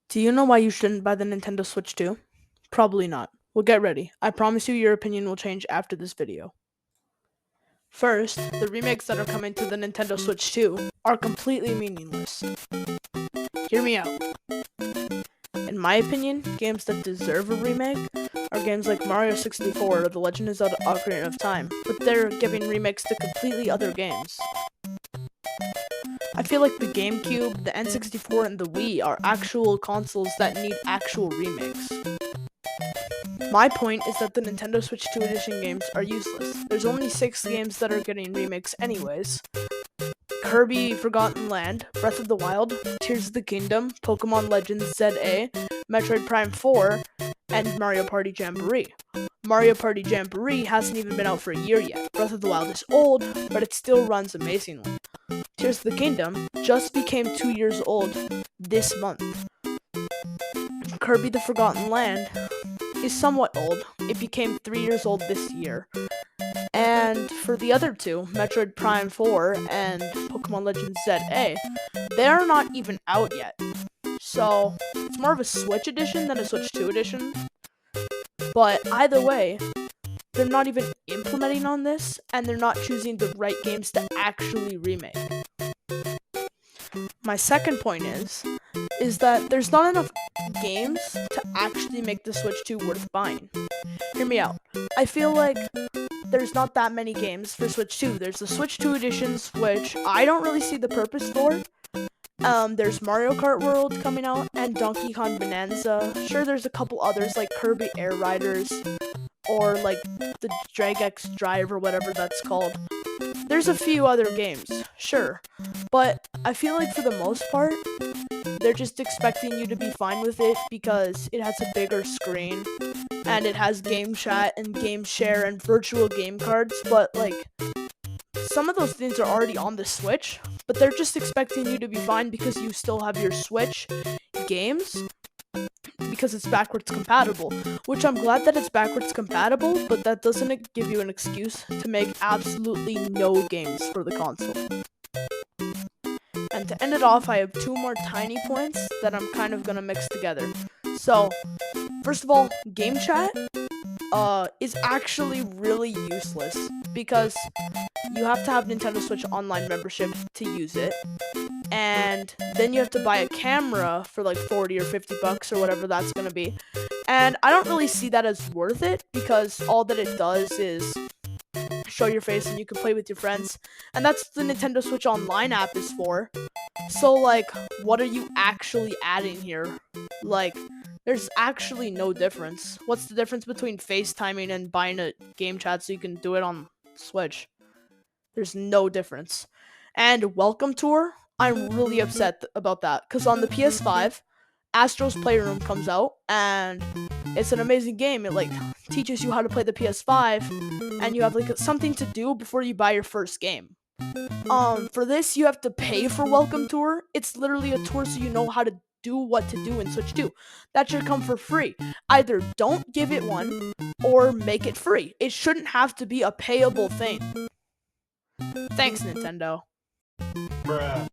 Do you know why you shouldn't buy the Nintendo Switch 2? Probably not. Well, get ready. I promise you your opinion will change after this video. First, the remakes that are coming to the Nintendo Switch 2 are completely meaningless. Hear me out. In my opinion, games that deserve a remake are games like Mario 64 or The Legend of Zelda Ocarina of Time, but they're giving remakes to completely other games. I feel like the GameCube, the N64, and the Wii are actual consoles that need actual remakes. My point is that the Nintendo Switch 2 Edition games are useless. There's only 6 games that are getting remakes anyways. Kirby Forgotten Land, Breath of the Wild, Tears of the Kingdom, Pokemon Legends ZA, Metroid Prime 4, and Mario Party Jamboree. Mario Party Jamboree hasn't even been out for a year yet. Breath of the Wild is old, but it still runs amazingly. Tears of the Kingdom just became 2 years old this month. Kirby the Forgotten Land is somewhat old. It became 3 years old this year. And for the other two, Metroid Prime 4 and Pokemon Legends ZA, they're not even out yet. So, it's more of a Switch edition than a Switch 2 edition. But either way, they're not even implementing on this, and they're not choosing the right games to actually remake. My second point is that there's not enough games to actually make the Switch 2 worth buying. Hear me out. I feel like there's not that many games for Switch 2. There's the Switch 2 editions, which I don't really see the purpose for. There's Mario Kart World coming out, and Donkey Kong Bonanza. Sure, there's a couple others like Kirby Air Riders, or like the Drag X Drive or whatever that's called. There's a few other games, sure, but I feel like for the most part, they're just expecting you to be fine with it because it has a bigger screen, and it has game chat and game share and virtual game cards, but like, some of those things are already on the Switch, but they're just expecting you to be fine because you still have your Switch games, because it's backwards compatible, which I'm glad that it's backwards compatible, but that doesn't give you an excuse to make absolutely no games for the console. And to end it off, I have 2 more tiny points that I'm kind of gonna mix together. So, first of all, game chat is actually really useless because you have to have Nintendo Switch Online membership to use it, and then you have to buy a camera for like 40 or 50 bucks or whatever that's gonna be. And I don't really see that as worth it because all that it does is show your face and you can play with your friends, and that's what the Nintendo Switch Online app is for. So like, what are you actually adding here? Like, there's actually no difference. What's the difference between FaceTiming and buying a game chat so you can do it on Switch? There's no difference. And Welcome Tour, I'm really upset about that because on the PS5, Astro's Playroom comes out, and it's an amazing game. It like teaches you how to play the PS5, and you have like something to do before you buy your first game. For this, you have to pay for Welcome Tour. It's literally a tour so you know how to do what to do in Switch 2. That should come for free. Either don't give it one, or make it free. It shouldn't have to be a payable thing. Thanks, Nintendo. Bruh.